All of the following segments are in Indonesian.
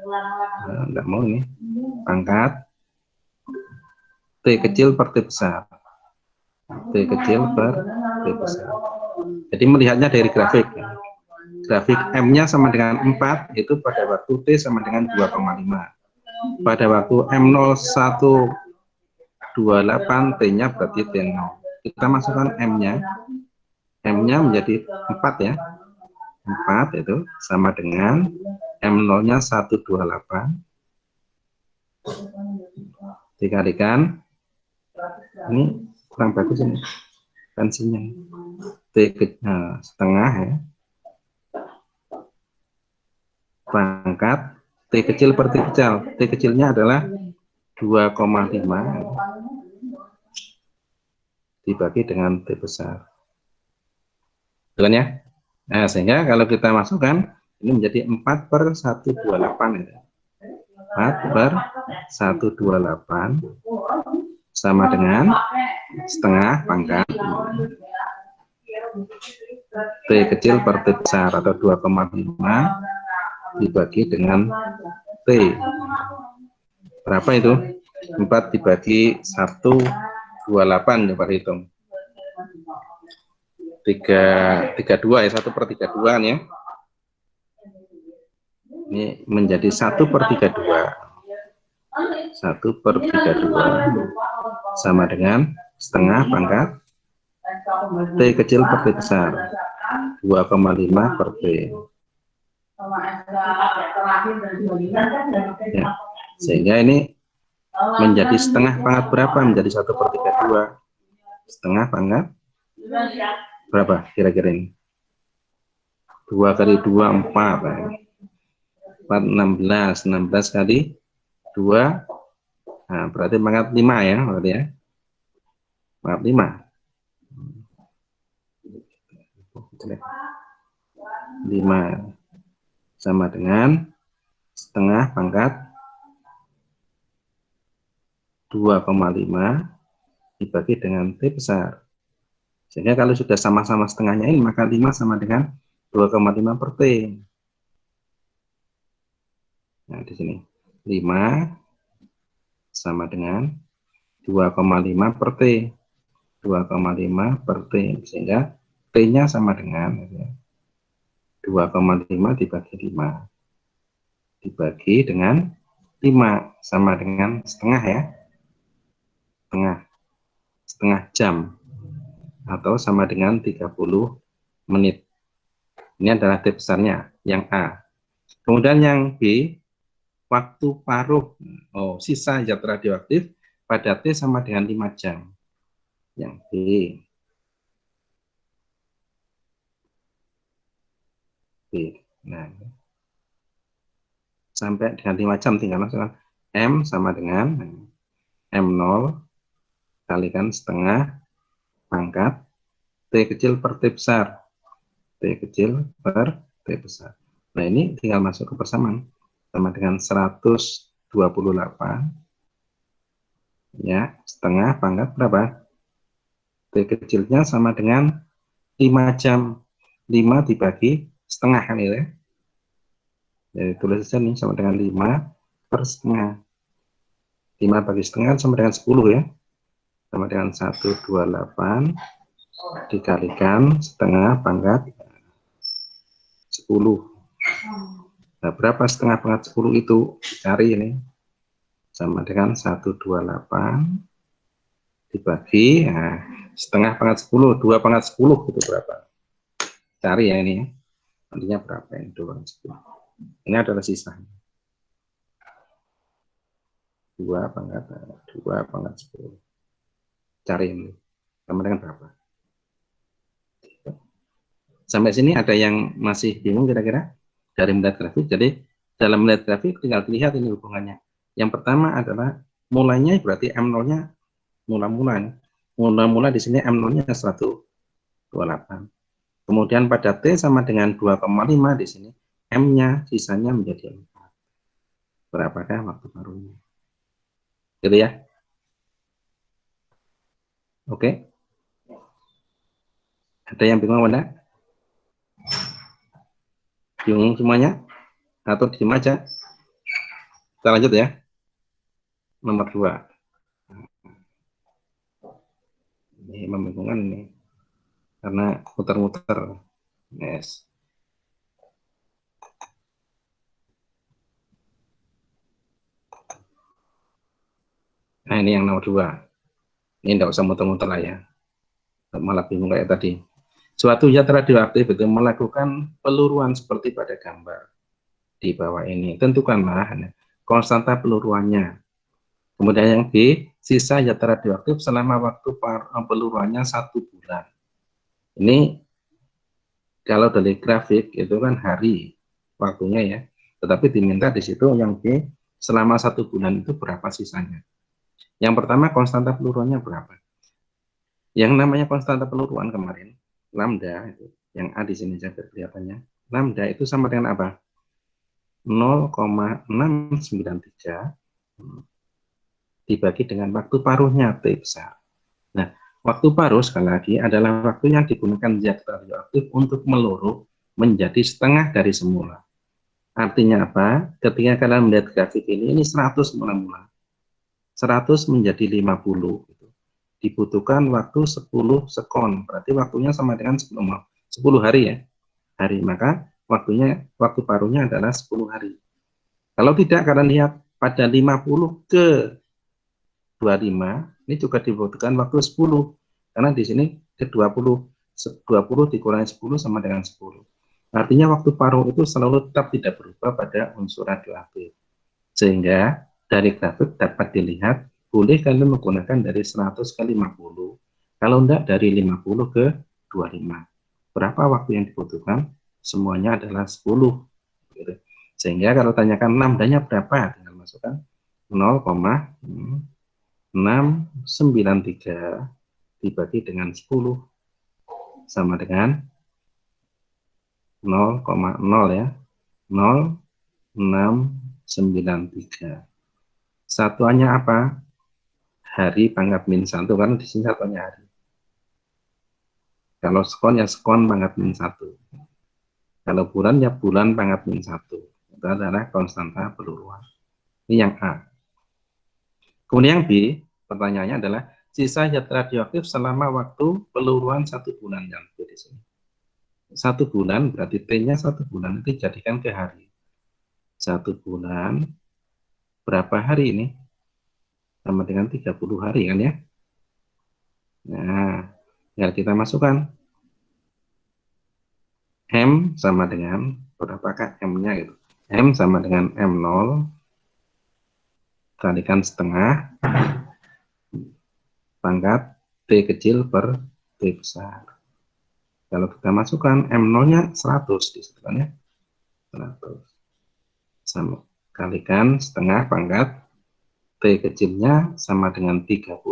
Nah, enggak mau ini. Pangkat T kecil per T besar. T kecil per T besar. Jadi melihatnya dari grafik. Grafik M-nya sama dengan 4, itu pada waktu T sama dengan 2,5. Pada waktu M0128, T-nya berarti T0. Kita masukkan M-nya. M-nya menjadi 4 ya. 4 itu sama dengan M0-nya 128 dikalikan, ini kurang bagus ini tensinya, setengah ya, pangkat T kecil per T kecil. T kecilnya adalah 2,5 dibagi dengan T besar. Betul ya? Nah, sehingga kalau kita masukkan, ini menjadi 4 per 128 ya. 4 per 128 sama dengan setengah pangkat T kecil per T besar atau 2,5 dibagi dengan T. Berapa itu? 4 dibagi 128, coba hitung. 32 ya, 1 per 32 ya. Ini menjadi 1 per 32. 1 per 32 sama dengan setengah pangkat T kecil per T besar, 2,5 per T. Ya. Sehingga ini menjadi setengah pangkat berapa? Menjadi 1 per 32. Setengah pangkat berapa kira-kira ini? 2 kali 2, 4. 4, 16. 16 kali 2. Nah, berarti pangkat 5 ya, berarti ya. Pangkat 5. 5 sama dengan setengah pangkat 2,5 dibagi dengan T besar. Sehingga kalau sudah sama-sama setengahnya ini, maka 5 sama dengan 2,5 per T. Nah, di sini 5 sama dengan 2,5 per T. 2,5 per T. Sehingga T-nya sama dengan 2,5 dibagi 5. Dibagi dengan 5 sama dengan setengah ya. Setengah jam. Atau sama dengan 30 menit. Ini adalah T besarnya, yang A. Kemudian yang B, waktu paruh sisa zat radioaktif pada T sama dengan 5 jam. Yang B. Nah, sampai dengan 5 jam tinggal masukkan M sama dengan M0 kalikan setengah pangkat T kecil per T besar. T kecil per T besar. Nah, ini tinggal masuk ke persamaan. Sama dengan 128 ya, setengah pangkat berapa? T kecilnya sama dengan 5 jam. 5 dibagi setengah kan ya. Jadi tulis saja nih sama dengan 5 per setengah. 5 bagi setengah sama dengan 10 ya. Sama dengan 128 dikalikan setengah pangkat 10. Nah, berapa setengah pangkat 10 itu? Cari ini. Sama dengan 128 dibagi setengah pangkat 10, 2 pangkat 10 itu berapa? Cari ya ini. Nantinya berapa ini 2 pangkat 10. Ini adalah sisanya. 2 pangkat 10. Cari ini. Sama dengan berapa? Sampai sini ada yang masih bingung kira-kira dari melihat grafik? Jadi dalam melihat grafik tinggal dilihat ini hubungannya. Yang pertama adalah mulainya berarti M0-nya mula-mula di sini M0-nya 128. Kemudian pada T sama dengan 2,5 di sini M-nya sisanya menjadi 4. Berapakah waktu paruhnya? Gitu ya. Oke. Ada yang bingung Anda? Bingung semuanya? Atau diem aja? Kita lanjut ya. Nomor 2. Ini membingungkan ini. Karena muter-muter. Yes. Nah, ini yang nomor 2. Ini tidak usah muter-muter lah ya. Malah bingung kayak tadi. Suatu zat radioaktif itu melakukan peluruan seperti pada gambar di bawah ini. Tentukanlah konstanta peluruannya. Kemudian yang B, sisa zat radioaktif selama waktu peluruannya 1 bulan. Ini kalau dari grafik itu kan hari waktunya ya. Tetapi diminta di situ yang B, selama 1 bulan itu berapa sisanya. Yang pertama konstanta peluruannya berapa? Yang namanya konstanta peluruan kemarin, lambda, yang A di sini saja kelihatannya. Lambda itu sama dengan apa? 0,693 dibagi dengan waktu paruhnya T besar. Nah, waktu paruh sekali lagi adalah waktu yang digunakan zat radioaktif untuk meluruh menjadi setengah dari semula. Artinya apa? Ketika kalian melihat grafik ini 100 mula-mula. 100 menjadi 50. Dibutuhkan waktu 10 sekon. Berarti waktunya sama dengan 10 hari ya. Hari. Maka waktu paruhnya adalah 10 hari. Kalau tidak, kalian lihat pada 50 ke 25, ini juga dibutuhkan waktu 10. Karena di sini ke 20 dikurangi 10 sama dengan 10. Artinya waktu paruh itu selalu tetap tidak berubah pada unsur radioaktif. Sehingga dari grafik dapat dilihat, boleh kalian menggunakan dari 100 ke 50. Kalau enggak dari 50 ke 25. Berapa waktu yang dibutuhkan? Semuanya adalah 10. Sehingga kalau tanyakan lambdanya berapa? Tinggal masukkan 0,693 dibagi dengan 10 sama dengan 0,0 ya. 0,693. Satuannya apa? Hari pangkat min 1, karena di sini satuannya hari. Kalau sekon ya sekon pangkat min 1. Kalau bulan ya bulan pangkat min 1. Itu adalah konstanta peluruan. Ini yang A. Kemudian yang B, pertanyaannya adalah sisa zat radioaktif selama waktu peluruan 1 bulan yang B di sini. 1 bulan berarti T-nya 1 bulan itu jadikan ke hari. 1 bulan berapa hari ini? Sama dengan 30 hari kan ya. Nah, tinggal kita masukkan. M sama dengan berapakah M-nya gitu. M sama dengan M0 kalikan setengah pangkat T kecil per T besar. Kalau kita masukkan M0-nya 100 di situ kan ya. 100. Sama kalikan setengah pangkat T kecilnya sama dengan 30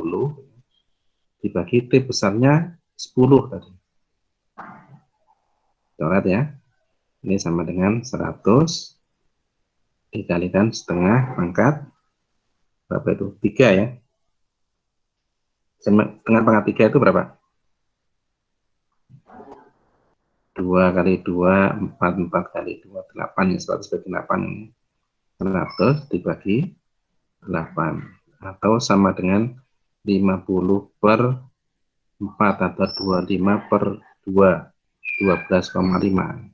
dibagi T besarnya 10 tadi. Coret ya. Ini sama dengan 100 dikalikan setengah pangkat berapa itu? 3 ya. Setengah pangkat 3 itu berapa? 2 kali 2, 4 kali 2, 8 ya, 100 bagi 8 ini. 100 dibagi 8 atau sama dengan 50 per 4 atau 25 per 2, 12,5.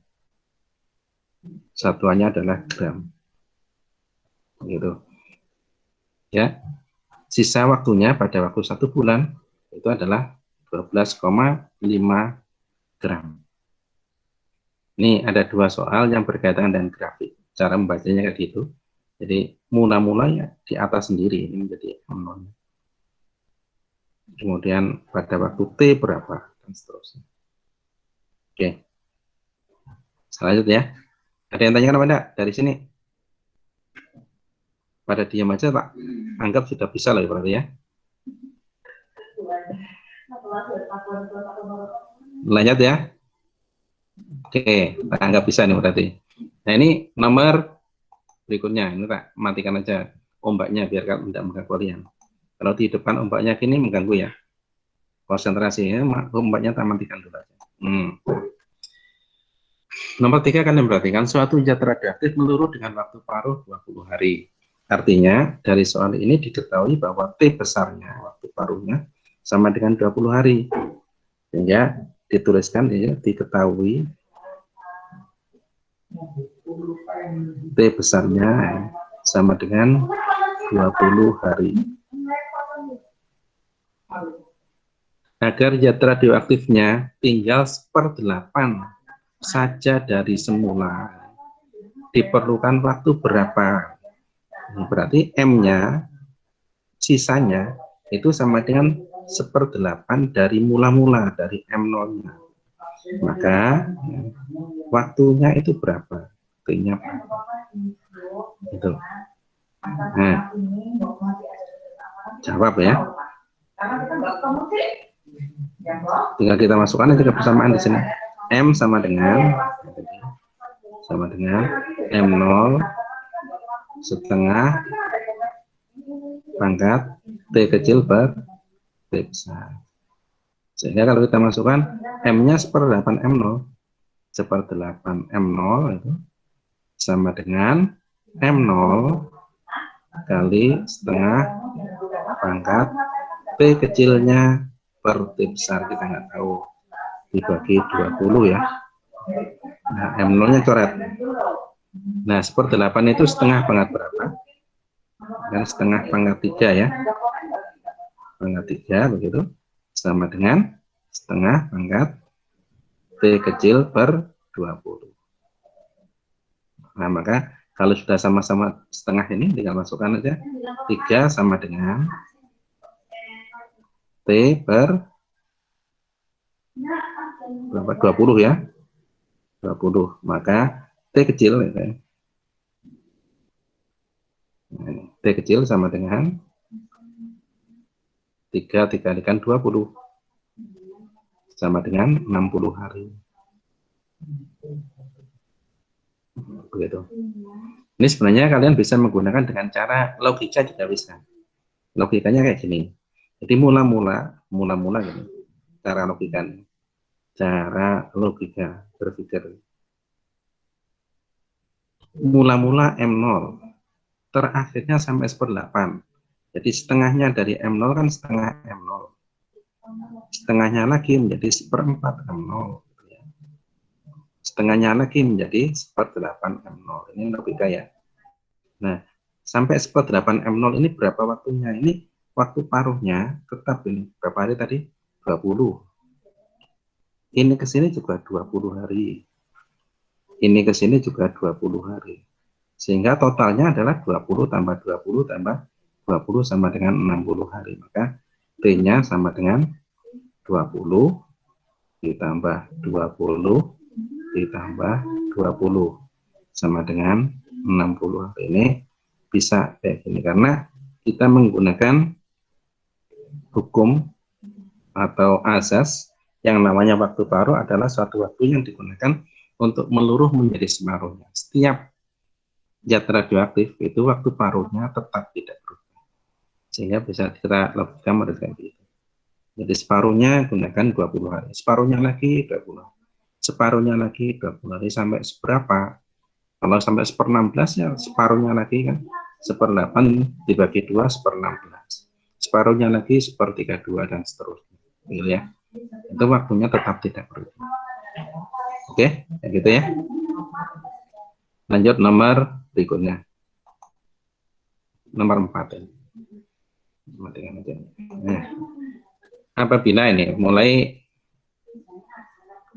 Satuannya adalah gram. Gitu. Ya. Sisa waktunya pada waktu 1 bulan itu adalah 12,5 gram. Ini ada 2 soal yang berkaitan dengan grafik. Cara membacanya kayak gitu. Jadi mula-mula ya di atas sendiri ini menjadi 0. Kemudian pada waktu T berapa dan seterusnya. Oke. Selanjutnya, ada yang tanyakan apa enggak dari sini? Pada diam aja Pak. Anggap sudah bisa lah berarti ya. Lanjut ya. Oke, kita anggap bisa nih berarti. Nah ini nomor berikutnya. Ini tak matikan aja ombaknya biar tidak mengganggu kalian. Kalau di depan ombaknya gini mengganggu ya. Konsentrasinya ombaknya tak matikan dulu aja. Nomor 3 kalian perhatikan suatu zat radioaktif meluruh dengan waktu paruh 20 hari. Artinya dari soal ini diketahui bahwa T besarnya waktu paruhnya sama dengan 20 hari. Sehingga dituliskan ya, diketahui T besarnya sama dengan 20 hari. Agar zat radioaktifnya tinggal 1/8 saja dari semula, diperlukan waktu berapa? Berarti M-nya, sisanya, itu sama dengan 1/8 dari mula-mula, dari M0-nya. Maka waktunya itu berapa? T-nya berapa? Itu. Nah, jawab ya. Tinggal kita masukkan aja kebersamaan di sini. M sama dengan M0 setengah pangkat T kecil per T besar. Sehingga kalau kita masukkan M-nya 1/8 M0, 1/8 M0 itu sama dengan M0 kali setengah pangkat T kecilnya per T besar, kita nggak tahu, dibagi 20 ya. Nah, M0-nya coret. Nah, 1/8 itu setengah pangkat berapa? Dan setengah pangkat 3 ya. Pangkat 3 begitu. Sama dengan setengah pangkat T kecil per 20. Nah, maka kalau sudah sama-sama setengah ini, tinggal masukkan aja. 3 sama dengan T per berapa? 20 ya. 20. Maka T kecil, ya. T kecil sama dengan 3 dikalikan 20. Sama dengan 60 hari. Begitu. Ini sebenarnya kalian bisa menggunakan dengan cara logika juga bisa. Logikanya kayak gini. Jadi mula-mula gini. Cara logika berpikir. Mula-mula M0, terakhirnya sampai 1/8. Jadi setengahnya dari M0 kan setengah M0. Setengahnya lagi menjadi 1/4 M0. Setengahnya lagi menjadi 1/8 M0. Ini logika ya. Nah, sampai 1/8 M0 ini berapa waktunya? Ini waktu paruhnya tetap ini. Berapa hari tadi? 20. Ini ke sini juga 20 hari. Ini ke sini juga 20 hari. Sehingga totalnya adalah 20 tambah 20 tambah 20 sama dengan 60 hari. Maka T-nya sama dengan 20 ditambah 20 ditambah 20 sama dengan 60 hari. Ini bisa kayak gini karena kita menggunakan hukum atau azas yang namanya waktu paruh adalah suatu waktu yang digunakan untuk meluruh menjadi separuhnya. Setiap zat radioaktif itu waktu paruhnya tetap tidak berubah. Sehingga bisa kita logika mendapatkan itu. Jadi separuhnya gunakan 20 hari, separuhnya lagi 20 hari. Separuhnya lagi 20 hari sampai seberapa? Kalau sampai 1/16 ya separuhnya lagi kan 1/8 dibagi 2 1/16. Separuhnya lagi 1/32 dan seterusnya. Gitu ya. Itu waktunya tetap tidak berubah. Oke, kayak gitu ya. Lanjut nomor berikutnya. Nomor 4 ya. Nah, apabila ini mulai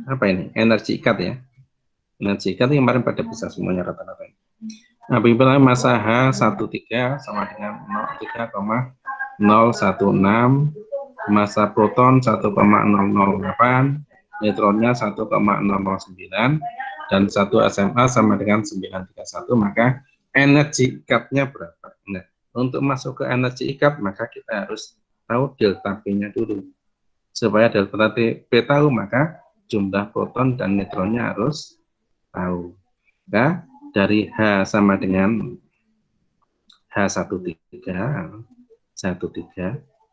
apa ini? Energi ikat ya. Energi ikat yang kemarin pada bisa semuanya rata-rata. Apabila massa H13 sama dengan 03,016, massa proton 1,008, neutronnya 1,009, dan 1 SMA sama dengan 931, maka energi ikatnya berapa? Nah, untuk masuk ke energi ikat, maka kita harus tahu delta P-nya dulu. Supaya delta P tahu, maka jumlah proton dan neutronnya harus tahu. Nah, dari H sama dengan H13,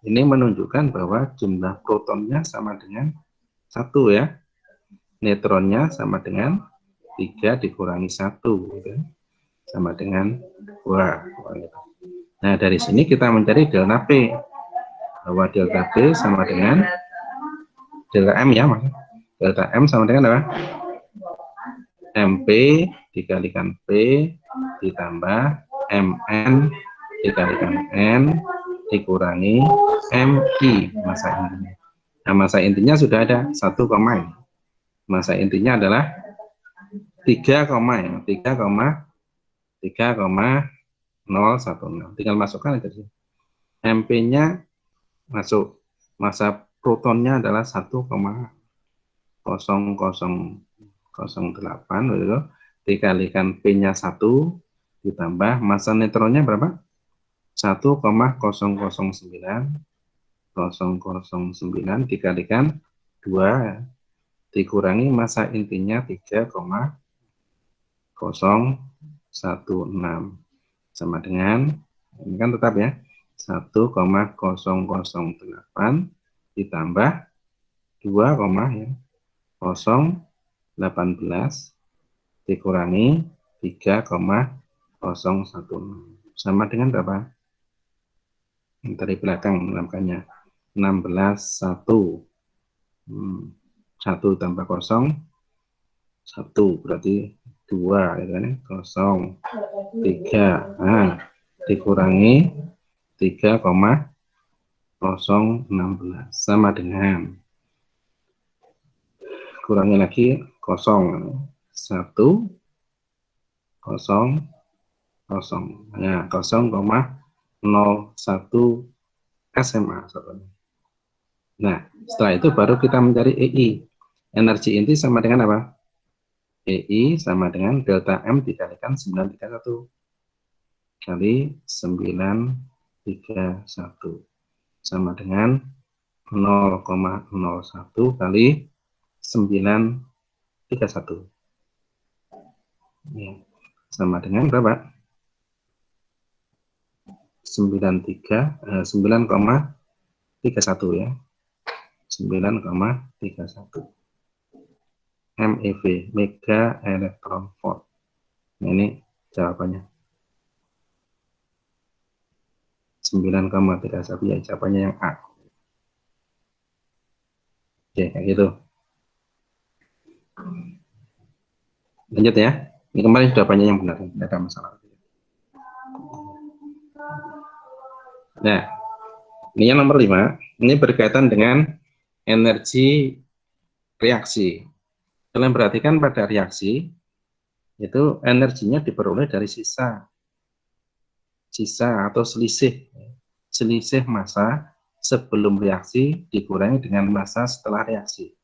ini menunjukkan bahwa jumlah protonnya sama dengan 1 ya. Neutronnya sama dengan 3 dikurangi 1, gitu. Sama dengan 2. Nah, dari sini kita mencari delta P, bahwa delta P sama dengan delta M ya, Mas. Delta M sama dengan apa? MP dikalikan P ditambah MN dikalikan N dikurangi MI, masa intinya. Nah, masa intinya sudah ada 1, masa intinya adalah 3, 3,016. Tinggal masukkan aja sih. MP-nya masuk, masa protonnya adalah 1,0008 begitu, dikalikan P-nya 1 ditambah masa neutronnya berapa? 1,009009 dikalikan 2 dikurangi masa intinya 3,016 sama dengan, ini kan tetap ya, 1,008 ditambah 2,018 dikurangi 3,016 sama dengan berapa? Dari belakang namanya 16 1. 1 tambah 0 1 berarti 2 gitu kan, 0 3. Nah, dikurangi 3,016 sama dengan, kurangi lagi 0 1 0 0. Nah, 0,01 SMA. Nah, setelah itu baru kita mencari EI. Energi inti sama dengan apa? EI sama dengan delta M dikalikan 931 kali 931 sama dengan 0,01 kali 931. Ya, sama dengan berapa? 9,31 ya. 9,31 MeV, mega elektron volt. Nah, ini jawabannya 9,31 ya, jawabannya yang A. Oke, kayak gitu. Lanjut ya. Ini kemarin sudah banyak yang benar, tidak ada masalah. Nah, ini yang nomor 5, ini berkaitan dengan energi reaksi. Kalian perhatikan pada reaksi, itu energinya diperoleh dari sisa atau selisih massa sebelum reaksi dikurangi dengan massa setelah reaksi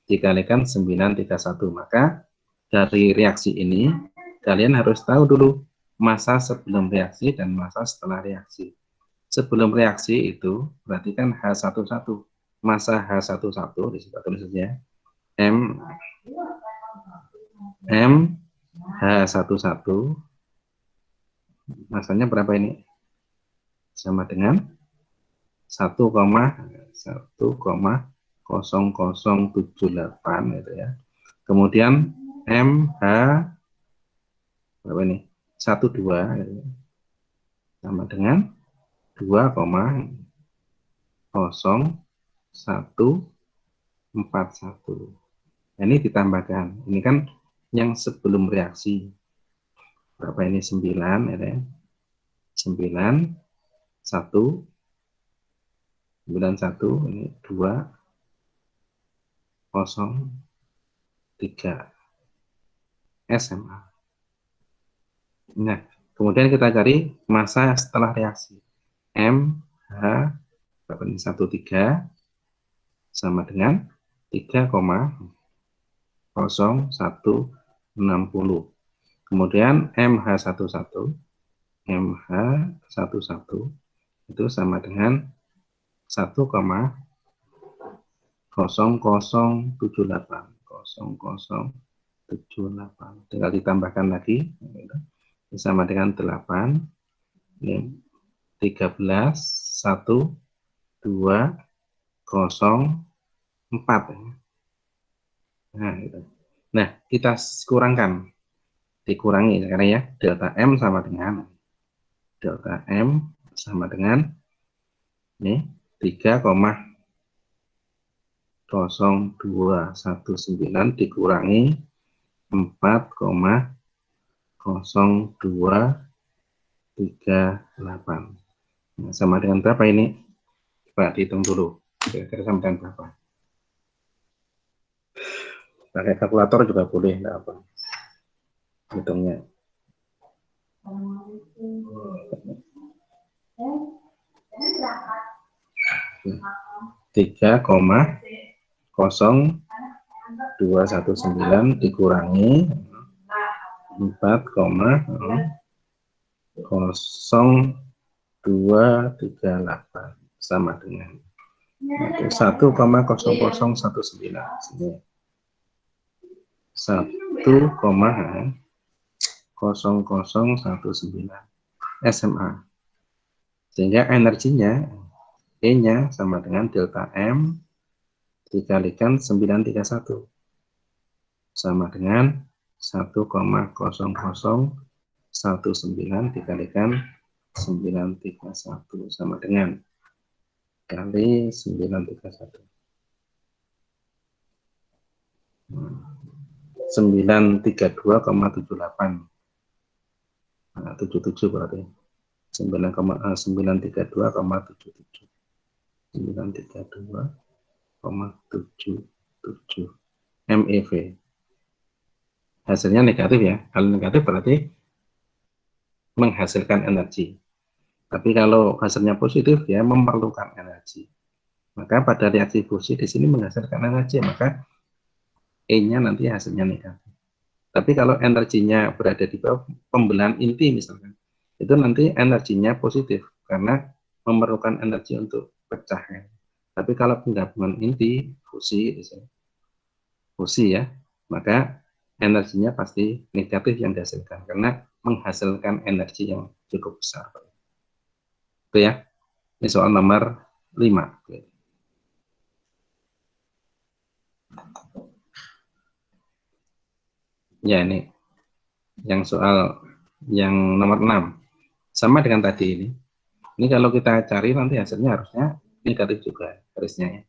dikalikan 931. Maka dari reaksi ini kalian harus tahu dulu massa sebelum reaksi dan massa setelah reaksi. Sebelum reaksi itu berarti kan H11, massa H11 di situ tulis saja M H11, massanya berapa ini? Sama dengan 1,0078 gitu ya. Kemudian MH berapa ini? 12 gitu ya. Sama dengan 2,0141. Nah, ini ditambahkan. Ini kan yang sebelum reaksi. Berapa ini? 9 ya. 9 1 91 ini 203 SMA. Nah, kemudian kita cari massa setelah reaksi. MH berapa ini? 13 sama dengan 3,0160. Kemudian MH11 itu sama dengan 1,0078. Tinggal ditambahkan lagi, sama dengan 8. Ini 13, 1, 2, 0, 4. Nah, gitu. Nah, kita dikurangi sekarang ya. Delta M sama dengan delta M sama dengan ini 3,0219 dikurangi 4,0238. Nah, sama dengan berapa ini? Coba dihitung dulu. Kira-kira sama dengan berapa? Pakai kalkulator juga boleh, enggak apa. Hitungnya. 3,0219 dikurangi 4,0238 sama dengan 1,0019. 1,0019 SMA. Sehingga energinya E-nya sama dengan delta M dikalikan 931 sama dengan 1,0019 dikalikan 931 sama dengan kali 931. 932,78. Nah, 77 berarti. 932,77. 932,77 MeV. Hasilnya negatif ya. Kalau negatif berarti menghasilkan energi. Tapi kalau hasilnya positif ya memerlukan energi. Maka pada reaksi fusi di sini menghasilkan energi, maka E-nya nanti hasilnya negatif. Tapi kalau energinya berada di bawah pembelahan inti misalkan, itu nanti energinya positif karena memerlukan energi untuk pecahnya. Tapi kalau penggabungan inti fusi ya, maka energinya pasti negatif yang dihasilkan karena menghasilkan energi yang cukup besar. Itu ya. Ini soal nomor 5. Ya, ini yang soal yang nomor 6. Sama dengan tadi ini. Ini kalau kita cari nanti hasilnya harusnya negatif juga garisnya ya.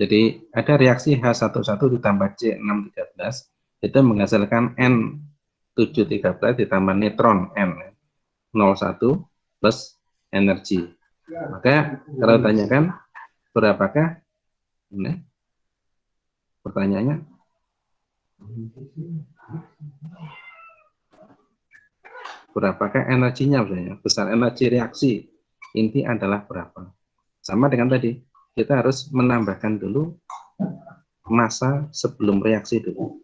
Jadi ada reaksi H11 ditambah C613 itu menghasilkan N713 ditambah neutron N01 plus energi. Maka kalau ditanyakan berapakah ini pertanyaannya berapakah energinya misalnya, besar energi reaksi inti adalah berapa. Sama dengan tadi, kita harus menambahkan dulu massa sebelum reaksi dulu.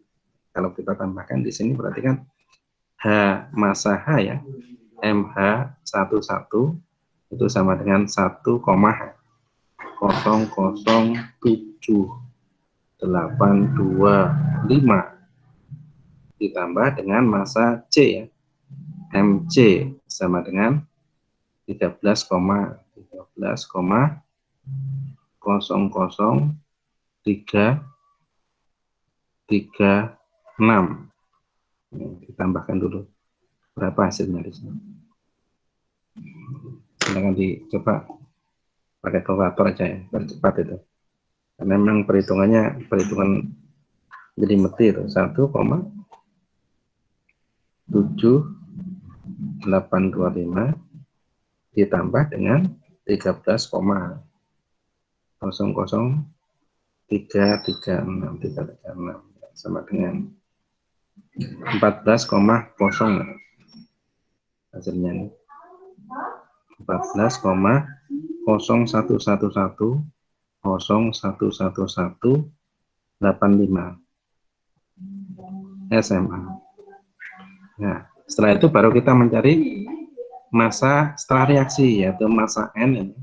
Kalau kita tambahkan di sini berarti kan H massa H ya, MH11 itu sama dengan 1,007825 ditambah dengan massa C ya, MC sama dengan 13,000336. Ditambahkan dulu berapa hasilnya di sini. Silakan dicoba pakai kalkulator aja ya, percepat itu. Karena memang perhitungan jadi meti itu 1,7825 ditambah dengan 13,000336 sama dengan 14,0 hasilnya ini 14,0111,011185 SMA. Nah, setelah itu baru kita mencari massa setelah reaksi, yaitu massa N,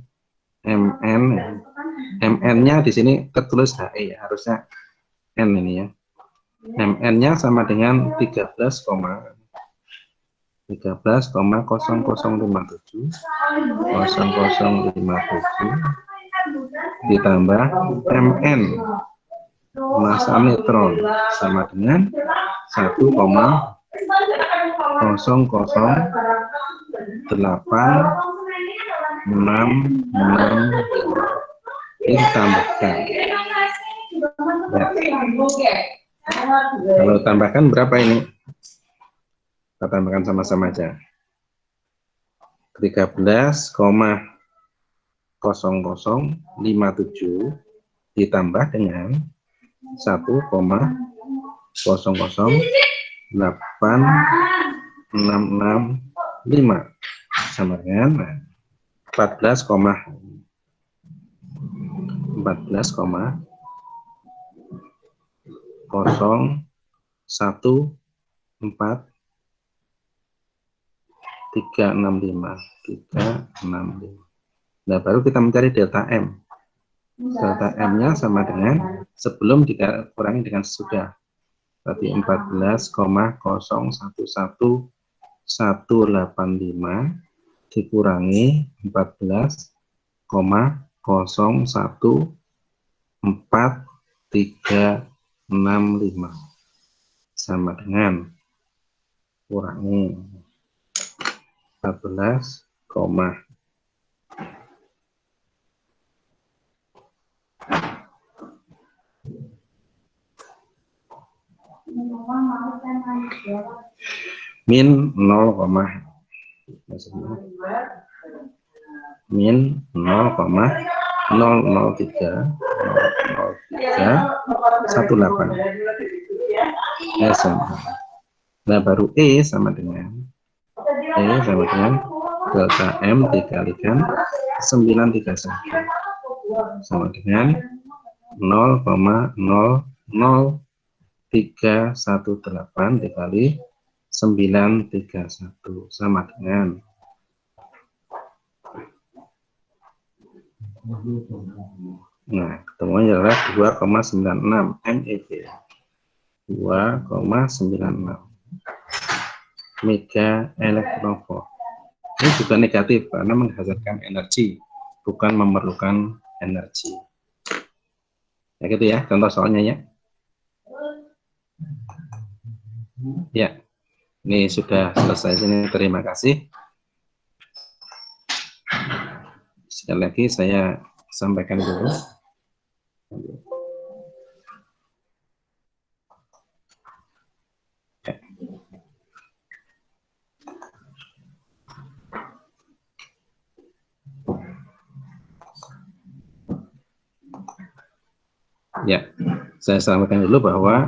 MN-nya di sini tertulis HE ya, harusnya N ini ya. MN-nya sama dengan 13,0057 ditambah MN massa neutron sama dengan 1,0008 Ini tambahkan. Ya. Kalau tambahkan berapa ini? Kita tambahkan sama-sama aja. 13,0057 ditambah dengan 1,008665 sama dengan 14,365. Nah, baru kita mencari delta M. Delta M-nya sama dengan sebelum dikurangi dengan sesudah. Berarti 14,011185 dikurangi 14,014365 sama dengan kurangi 14, min 0,003 00318. Nah, baru E sama dengan delta M dikalikan 931 sama dengan 0,00318 dikali 931 sama dengan ketemuannya adalah 2,96 MeV. 2,96 mega elektronvolt. Ini juga negatif karena menghasilkan energi, bukan memerlukan energi. Ya gitu ya, contoh soalnya ya. Ya, ini sudah selesai sini. Terima kasih. Sekali lagi saya sampaikan dulu. Ya, saya sampaikan dulu bahwa